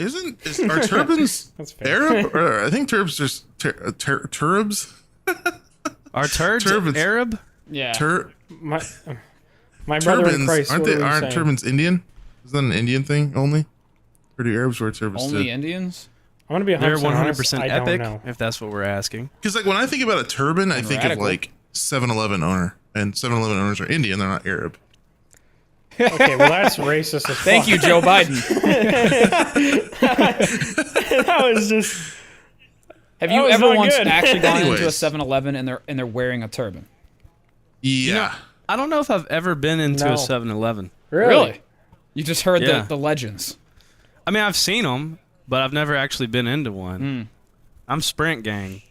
Are turbans That's fair. Arab? Or I think turbs just turbs. Are turds Arab? Yeah. My brother in Turbans Christ. aren't what they? were you Aren't saying? turbans Indian? Is that an Indian thing only? Or do Arabs wear turbans Only too? Indians? I'm gonna be 100% They're honest, 100% I don't epic, know. if that's what we're asking. Because like when I think about a turban, I think radical. of like 7-Eleven owner, and 7-Eleven owners are Indian. They're not Arab. Okay, well that's racist as Thank fuck. you, Joe Biden. That was just... Have That you was ever not once good. actually gone into a Anyways. 7-Eleven and they're wearing a turban? Yeah. I don't know if I've ever been into No. a 7-Eleven. Really? You just heard Yeah. the legends. I mean, I've seen them, but I've never actually been into one. I'm Sprint gang.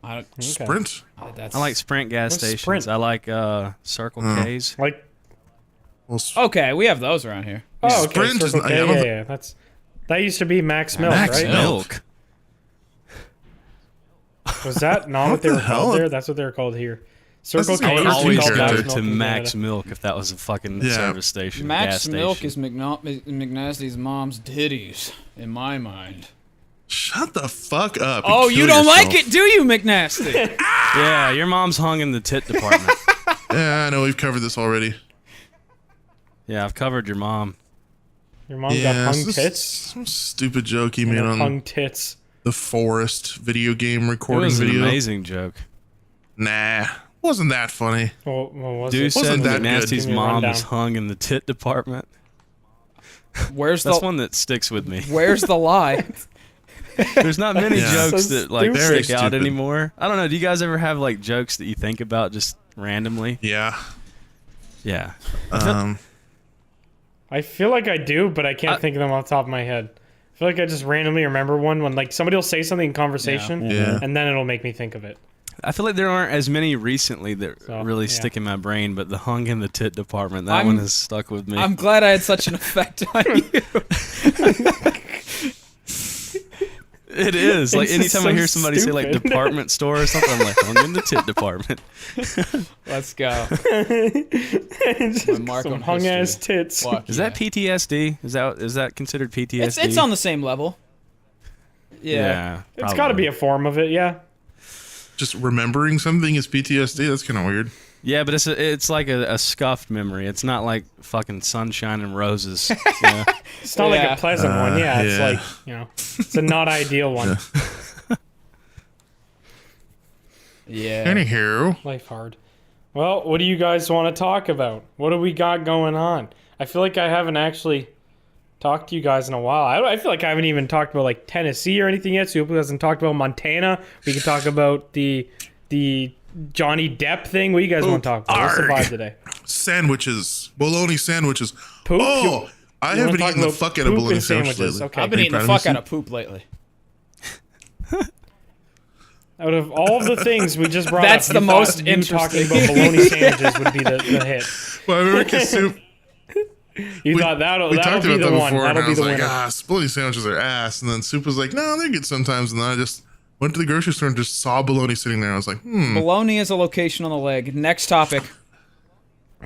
I don't, Sprint. that's, I like Sprint gas What's stations. Sprint? I like Circle K's. Like, Well, Okay, we have those around here. oh, okay, Sprint is Circle not- I K, don't yeah, thi- yeah. That used to be Max Milk, Max right? Milk. Was that not what they were hell? called there? That's what they were called here. Circle is K how I would Cartoon used to be always called character. go Max to Milk in Max Canada. Milk if that was a fucking Yeah. service station. Max gas Milk station. is McNasty's mom's titties, in my mind. Shut the fuck up. and Oh, kill you don't yourself. like it, do you, McNasty? Yeah, your mom's hung in the tit department. Yeah, I know we've covered this already. Yeah, I've covered your mom. Your mom got hung this is tits? Some stupid joke he You made know, on hung tits. the Forest video game It recording was an video. amazing joke. Nah, wasn't that funny. Well, what was Dude it? said Wasn't that McNasty's good? mom Give me a was hung in the tit department. Where's That's the one that sticks with me. Where's the lie? There's not many Yeah. jokes So that like stupid. stick out Very stupid. anymore. I don't know. Do you guys ever have like jokes that you think about just randomly? Yeah. Yeah. I feel like I do, but I can't think of them off the top of my head. I feel like I just randomly remember one when like somebody will say something in conversation, Yeah. and then it'll make me think of it. I feel like there aren't as many recently that So, really yeah. stick in my brain, but the hung in the tit department, that I'm- one has stuck with me. I'm glad I had such an effect on you. It is. Like It's just anytime I so hear somebody say like stupid. department store or something, I'm like, hung in the tit department. Let's go. Just My mark some on hung ass history. tits. Fuck Is yeah. that PTSD? Is that considered PTSD? It's on the same level. Yeah. It's got to be a form of it, yeah. Just remembering something is PTSD. That's kind of weird. Yeah, but it's like a scuffed memory. It's not like fucking sunshine and roses. Yeah. It's not like Yeah. a pleasant one, yeah. It's yeah. like, you know, it's a not ideal one. Yeah. Anywho, Life hard. Well, what do you guys want to talk about? What do we got going on? I feel like I haven't actually talked to you guys in a while. I feel like I haven't even talked about like Tennessee or anything yet. Super hasn't talked about Montana. We can talk about the Johnny Depp thing. What do you guys want to talk about? What's the arg. vibe today? sandwiches, bologna sandwiches. Poop? Oh, I You have wanna been talk eating the about fuck out of poop bologna and sandwiches sandwiches? lately. Okay. I've been Are you eating the proud of fuck out me? of poop lately. Out of all the things we just brought That's up, the you most thought you talking interesting. about bologna sandwiches would be the hit. Well, I remember 'cause Soup. You thought that'll We be talked about the that one. before, and That'll I be was the like, winner. bologna sandwiches are ass. And then Soup was like, no, they're good sometimes. And then I just went to the grocery store and just saw bologna sitting there. I was like, Bologna is a location on the leg. Next topic.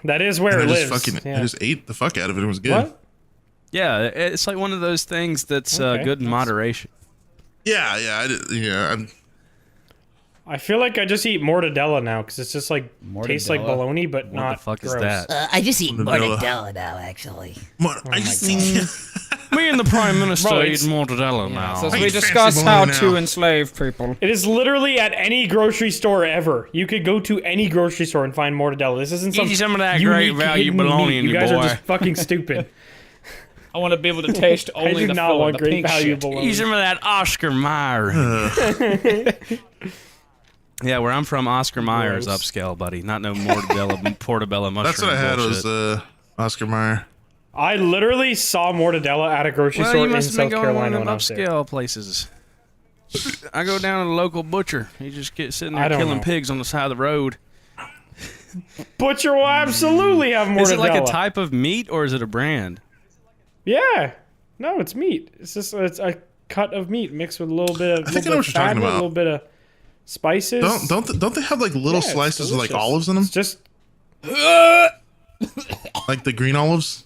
That is where And it I just lives. fucking, Yeah. I just ate the fuck out of it. It was good. What? Yeah, it's like one of those things that's Okay, good in that's- moderation. Yeah, I did, I feel like I just eat mortadella now because it's just like tastes like Mortadella? bologna, but What not the fuck gross. is that? I just eat Mortadella. mortadella now, actually. I just Me and the Prime Minister Bro, eat it's- mortadella now. So I we eat discuss fancy how bologna to now. enslave people. It is literally at any grocery store ever. You could go to any grocery store and find mortadella. This isn't Get some you some of that unique great value hidden bologna meat. in You you, guys are boy. just fucking stupid. I want to be able to taste I only do the not filler, want the great pink value shit. bologna. Eat some of that Oscar Mayer. Yeah, where I'm from, Oscar Mayer is Gross. upscale, buddy. Not no mortadella, portobello mushroom. That's what I had bullshit. was Oscar Mayer. I literally saw mortadella at a grocery Well, store you in must have been South going to one Carolina of when them I was there. upscale places. I go down to the local butcher. He just gets sitting I there don't killing know. pigs on the side of the road. Butcher will absolutely have mortadella. Is it like a type of meat or is it a brand? Yeah. No, it's meat. It's a cut of meat mixed with a little bit of, I think I little know bit what of you're fat, talking a about. little bit of spices. Don't they have like little Yeah, it's slices with like delicious. olives in them? It's just Like the green olives?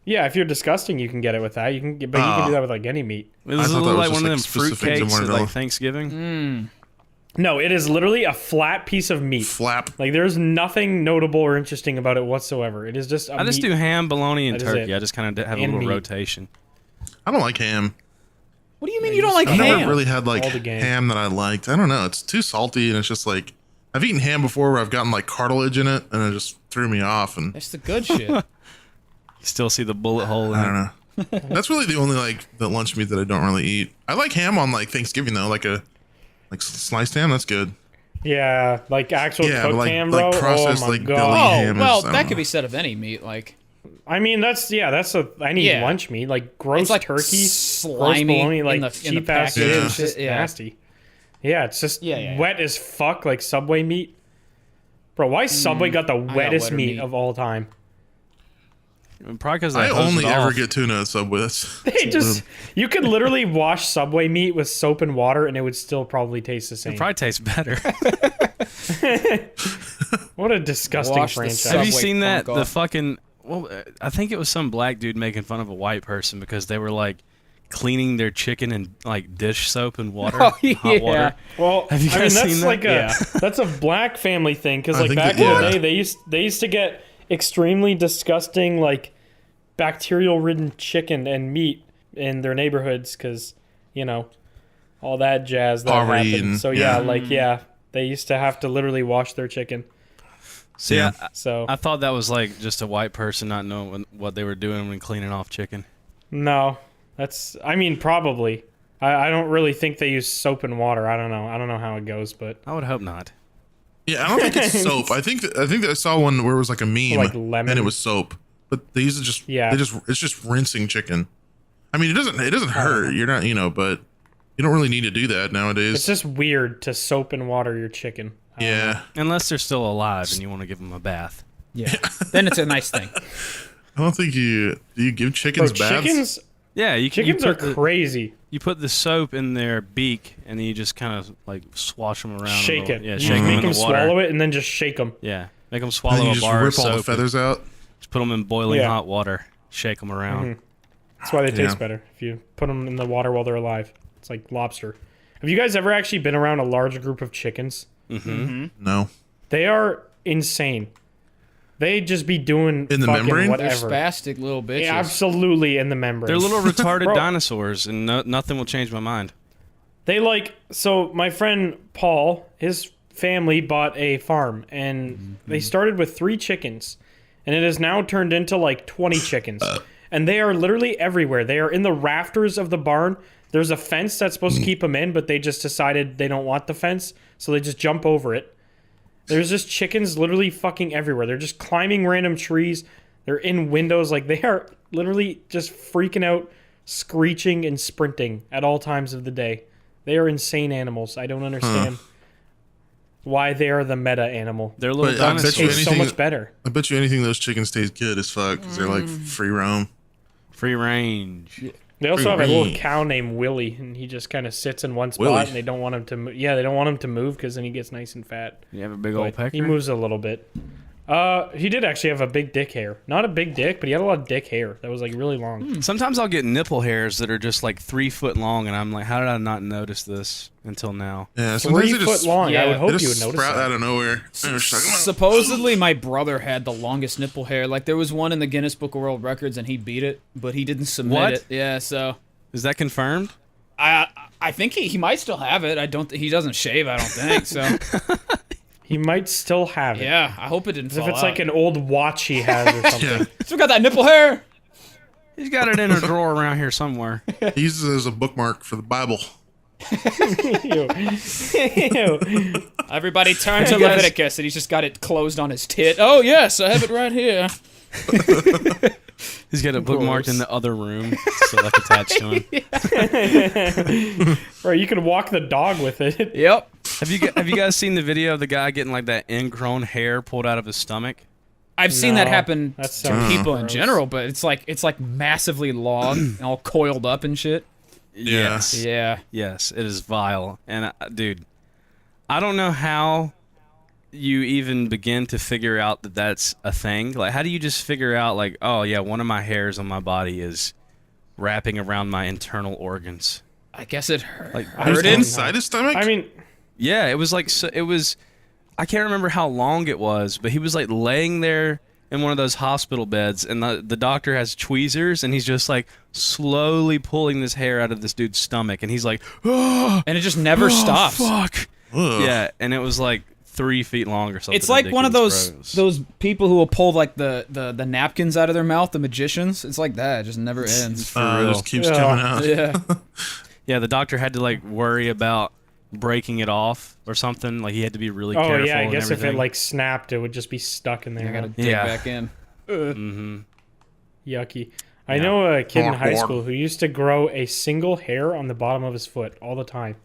Yeah, if you're disgusting, you can get it with that. You can, but you can do that with like any meat. This I is thought that was like just, one of like, them fruit specific to cakes at Martell. like Thanksgiving. No, it is literally a flat piece of meat. Flap. Like there's nothing notable or interesting about it whatsoever. It is just. I just do ham, bologna, and That is turkey. it. I just kind of have a And little meat. rotation. I don't like ham. What do you mean you don't like I've ham? never really had like All the game. ham that I liked. I don't know. It's too salty, and it's just like I've eaten ham before where I've gotten like cartilage in it, and it just threw me off. And It's the good shit. Still see the bullet hole in I it. don't know. That's really the only like the lunch meat that I don't really eat. I like ham on like Thanksgiving though, like sliced ham. That's good. Yeah, like actual Yeah, cooked but like ham, bro. processed Oh my like deli god. ham. Oh, well, is, I that don't could be know. said of any meat. Like, I mean, that's any Yeah. lunch meat, like gross it's like turkey, gross slimy bologna, like in the cheap ass package shit. and It's just shit, yeah. nasty. Yeah, it's just Yeah. wet as fuck, like Subway meat. Bro, why Subway got the wettest wetter meat meat. of all time? Probably because I only ever off. get tuna at Subway. That's They just you could literally wash Subway meat with soap and water, and it would still probably taste the same. It probably tastes better. What a disgusting Wash the franchise. Have you Subway seen that? funk The off. fucking. Well, I think it was some black dude making fun of a white person because they were like cleaning their chicken in like dish soap and water, Oh, hot yeah. water. Well, Have you I mean guys that's seen that? like a Yeah. that's a black family thing because I like think back that- in the yeah. day they used to get extremely disgusting like bacterial ridden chicken and meat in their neighborhoods because all that jazz that Poverty happened. and- So yeah. they used to have to literally wash their chicken. So Yeah. So I thought that was like just a white person not knowing what they were doing when cleaning off chicken. no, I mean probably. I don't really think they use soap and water. I don't know how it goes, but I would hope not. Yeah, I don't think it's soap. I think that I saw one where it was like a meme Like lemon. and it was soap, but they use it just Yeah. it's just rinsing chicken. I mean, it doesn't hurt. You're not but you don't really need to do that nowadays. it's just weird to soap and water your chicken. yeah, Unless they're still alive and you want to give them a bath. Yeah. Then it's a nice thing. I don't think do you give Bro, chickens baths? chickens Yeah, you chickens are put the, crazy. you put the soap in their beak and then you just kind of like swash them around. Shake it. Yeah, You shake them make in them the water. swallow it and then just shake them. Yeah, make them And swallow then you a just bar of rip all soap. the feathers out. Just put them in boiling Yeah. hot water. Shake them around. That's why they taste Yeah. better if you put them in the water while they're alive. It's like lobster. Have you guys ever actually been around a large group of chickens? No, They are insane. They just be doing In the fucking membrane? They're whatever. spastic little bitches. Yeah, absolutely in the membrane. They're little retarded Bro. dinosaurs, and nothing will change my mind. They so my friend Paul, his family bought a farm and they started with 3 chickens and it has now turned into like 20 chickens. And they are literally everywhere. They are in the rafters of the barn. There's a fence that's supposed to keep them in, but they just decided they don't want the fence, so they just jump over it. There's just chickens literally fucking everywhere. They're just climbing random trees. They're in windows. Like they are literally just freaking out, screeching and sprinting at all times of the day. They are insane animals. I don't understand why they are the meta animal. They're little But I bet you dinosaurs. Tastes so anything- much better. I bet you anything those chickens taste good as fuck because they're like free roam. Free range. They also have a little Green. cow named Willie, and he just kind of sits in one spot, Willie? and they don't want him to. Yeah, they don't want him to move because then he gets nice and fat. You have a big old But pecker? he moves a little bit. He did actually have a big dick hair. Not a big dick, but he had a lot of dick hair that was like really long. Sometimes I'll get nipple hairs that are just like 3 foot long, and I'm like, how did I not notice this until now? Yeah, sometimes 3 they foot just long. yeah, I would they hope they you just would notice sprout that. out of nowhere. I was like, Supposedly, my brother had the longest nipple hair. Like, there was one in the Guinness Book of World Records, and he beat it, but he didn't submit What? it. Yeah, so Is that confirmed? I think he might still have it. He doesn't shave. I don't think so. He might still have it. Yeah, I hope it didn't. As if fall it's like out. an old watch he has or something. yeah, Still got that nipple hair. He's got it in a drawer around here somewhere. he uses it as a bookmark for the Bible. Ew. Ew. Everybody turn to Hey, guys. Leviticus, and he's just got it closed on his tit. Oh yes, I have it right here. He's got it bookmarked in Gross. the other room, so like attached to him. Or you could walk the dog with it. Yep. Have you guys seen the video of the guy getting like that ingrown hair pulled out of his stomach? I've seen that No, happen that to sounds people in gross. general, but it's like massively long and all coiled up and shit. Yeah. Yeah. Yes, it is vile. And dude, I don't know how you even begin to figure out that that's a thing? Like, how do you just figure out, like, oh yeah, one of my hairs on my body is wrapping around my internal organs? I guess it hurt. Like, Hurt inside his stomach? I mean, yeah, it was like, so, it was, I can't remember how long it was, but he was like laying there in one of those hospital beds, and the doctor has tweezers, and he's just like slowly pulling this hair out of this dude's stomach, and he's like, oh, And it just never stops. fuck. Ugh. Yeah, and it was like 3 feet long or something. It's like one of ridiculous. those people who will pull like the napkins out of their mouth, the magicians. It's like that. It just never ends. For real. Just keeps Yeah. coming out. Yeah. Yeah, the doctor had to like worry about breaking it off or something. Like he had to be really careful. oh yeah, I and guess if everything. it like snapped, it would just be stuck in there. I gotta dig Yeah. back in. Yucky. I know a kid in high Lord. school who used to grow a single hair on the bottom of his foot all the time.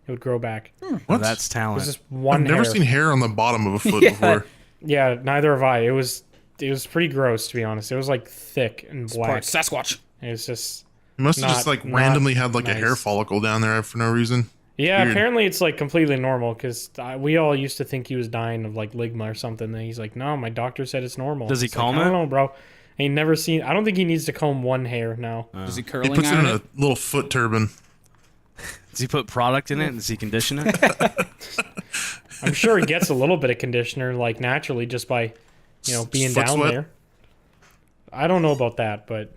It would grow back. What? That's It talent. was just one I've never hair. seen hair on the bottom of a foot Yeah. before. Yeah, neither have I. It was pretty gross, to be honest. It was like thick and Part black. Sasquatch. It was just He must have Not- just like not randomly had like a nice. hair follicle down there for no reason. yeah. Weird. Apparently, it's like completely normal because we all used to think he was dying of like ligma or something. And he's like, no, my doctor said it's normal. Does he It's like, comb I it? don't know, bro. I ain't never seen. I don't think he needs to comb one hair now. Is he He curling puts it in iron a little foot turban. Does he put product in it? Does he condition it? I'm sure he gets a little bit of conditioner like naturally just by, being Foot down sweat? there. I don't know about that, but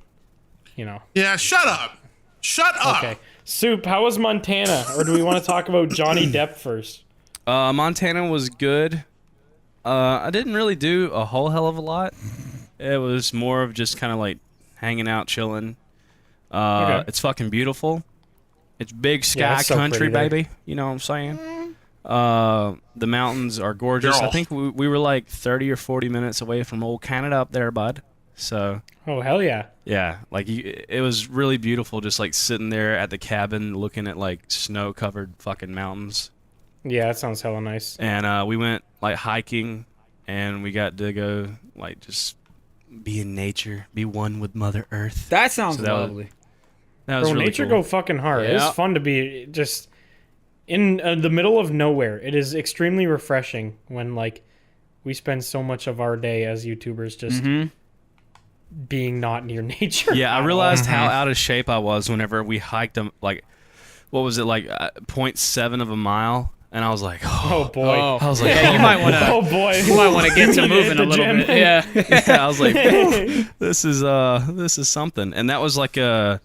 Yeah, shut up. Shut up. okay. Soup, how was Montana? Or do we want to talk about Johnny Depp first? Montana was good. I didn't really do a whole hell of a lot. It was more of just kind of like hanging out, chilling. Okay. It's fucking beautiful. It's big sky Yeah, it's so country, pretty there. baby. You know what I'm saying? The mountains are gorgeous. Girl. I think we were like 30 or 40 minutes away from old Canada up there, bud. So Oh, hell yeah. yeah, like it was really beautiful, just like sitting there at the cabin, looking at like snow-covered fucking mountains. Yeah, that sounds hella nice. And we went like hiking, and we got to go like just be in nature, be one with Mother Earth. That sounds So that was- lovely. That was Bro, really nature cool. go fucking hard. Yeah. It's fun to be just in the middle of nowhere. It is extremely refreshing when like we spend so much of our day as YouTubers just being not near nature. Yeah, at I all. realized how out of shape I was whenever we hiked them. Like, what was it like 0.7 of a mile? And I was like, Oh oh, boy. Oh, I was like, yeah, you might want Oh to. boy. You might want to get to Hit moving the a little gym. bit. Yeah. yeah, I was like, this is something. And that was like a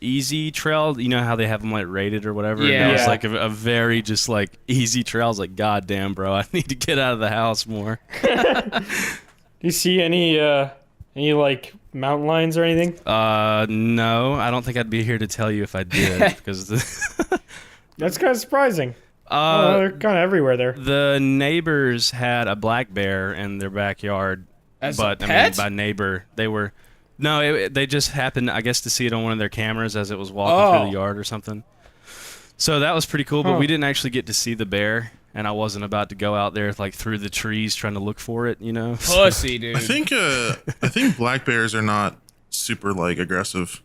easy trail. You know how they have them like rated or whatever. And Yeah. it was Yeah. like a very just like easy trail. I was like, God damn, bro, I need to get out of the house more. Do you see any like mountain lions or anything? No, I don't think I'd be here to tell you if I did because That's kind of surprising. They're kind of everywhere there. the neighbors had a black bear in their backyard. As But a I pet? mean, by neighbor, they were they just happened, I guess, to see it on one of their cameras as it was walking through the yard or something. So that was pretty cool, but Huh. we didn't actually get to see the bear, and I wasn't about to go out there like through the trees trying to look for it, you know. Pussy, dude. I think black bears are not super like aggressive.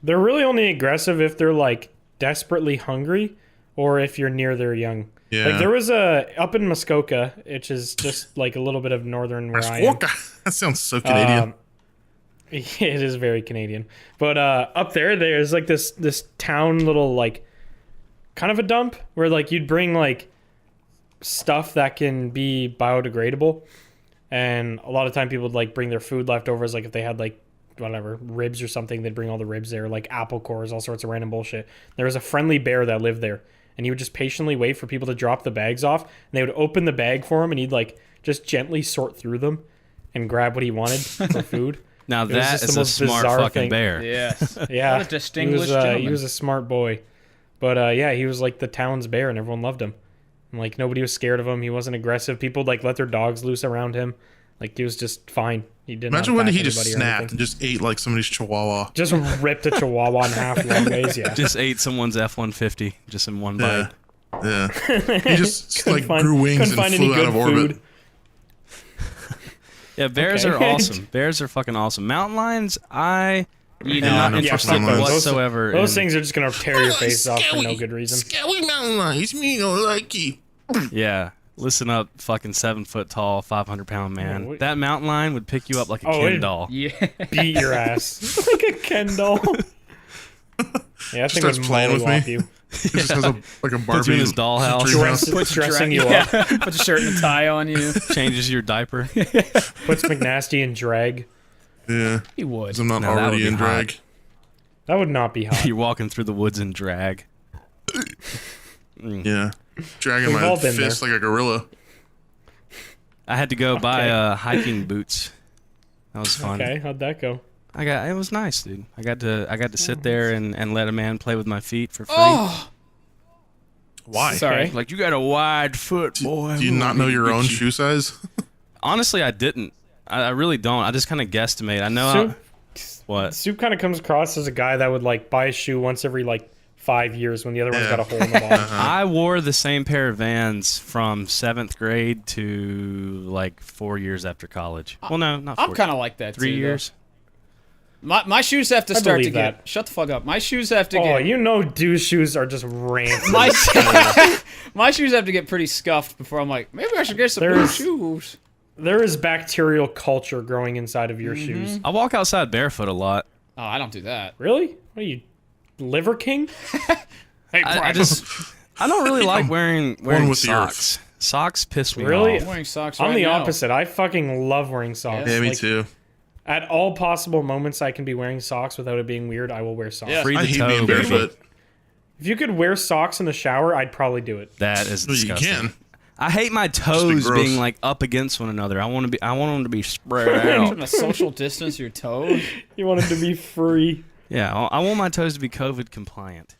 They're really only aggressive if they're like desperately hungry or if you're near their young. Yeah. Like there was up in Muskoka, which is just like a little bit of northern where I am. That sounds so Canadian. It is very Canadian. But up there's like this town little like kind of a dump where like you'd bring like stuff that can be biodegradable. And a lot of time people would like bring their food leftovers, like if they had like whatever ribs or something, they'd bring all the ribs there, like apple cores, all sorts of random bullshit. There was a friendly bear that lived there, and he would just patiently wait for people to drop the bags off, and they would open the bag for him, and he'd like just gently sort through them and grab what he wanted for food. Now was that just is the a most smart bizarre fucking thing. bear. Yes. Yeah, What a distinguished he gentleman. was a smart boy, but yeah, he was like the town's bear, and everyone loved him. And like nobody was scared of him. He wasn't aggressive. People like let their dogs loose around him. Like he was just fine. He didn't. Imagine when attack he just anybody or snapped anything. and just ate like somebody's chihuahua. Just ripped a chihuahua in half long ways. Yeah. Just ate someo's F-150 just in one bite. Yeah. He just like find- grew wings couldn't and find any flew out good of orbit. food. Yeah, bears Okay. are awesome. Bears are fucking awesome. Mountain lions, I You am Yeah, not no, interested fuck mountain lions. whatsoever. Those in- things are just gonna tear your face off for no good reason. Scary mountain lions, me no likey. Yeah, Listen up, fucking 7 foot tall, 500-pound man. what- That mountain lion would pick you up like a Oh, Ken it- doll. Yeah. Beat your ass like a Ken doll. Yeah, that thing starts would playing with mollywop me. you. He just has a like a Barbie. Puts you in his dollhouse. dream house. Dressing you yeah. up. Put a shirt and a tie on you. Changes your diaper. Puts McNasty in drag. Yeah, He would. 'cause I'm not No, that would already be in hot. drag. That would not be hot. You're walking through the woods in drag. Yeah, dragging We've my all been fist like a gorilla. I had to go buy hiking boots. That was fun. Okay, how'd that go? It was nice, dude. I got to sit there and let a man play with my feet for free. Oh, Why? sorry. Like, you got a wide foot, boy. Do you not know your own shoe size? Honestly, I didn't. I really don't. I just kind of guesstimate. I know. What? Soup kind of comes across as a guy that would like buy a shoe once every like 5 years when the other one's Yeah. got a hole in the bottom. I wore the same pair of Vans from 7th grade to like 4 years after college. Well, no, not 4. I'm kind of like that. 3 too, though. years. My shoes have to start to believe get. that. Shut the fuck up. My shoes have to Oh, get. you know, dude's shoes are just rancid. My shoes have to get pretty scuffed before I'm like, maybe I should get some new There's- shoes. There is bacterial culture growing inside of your shoes. I walk outside barefoot a lot. Oh, I don't do that. Really? What are you, Liver King? Hey, I don't really like wearing with the socks. Socks piss me Really? off. I'm wearing socks I'm right the now. opposite. I fucking love wearing socks. Yeah. Yeah, me Like, too. At all possible moments I can be wearing socks without it being weird, I will wear socks. Yeah. Free I the hate toe, being baby. barefoot. If you could wear socks in the shower, I'd probably do it. That is Well, you disgusting. can. I hate my toes gross. being like up against one another. I want them to be spread Trying out. to social distance your toes. You want it to be free. Yeah, I want my toes to be COVID compliant.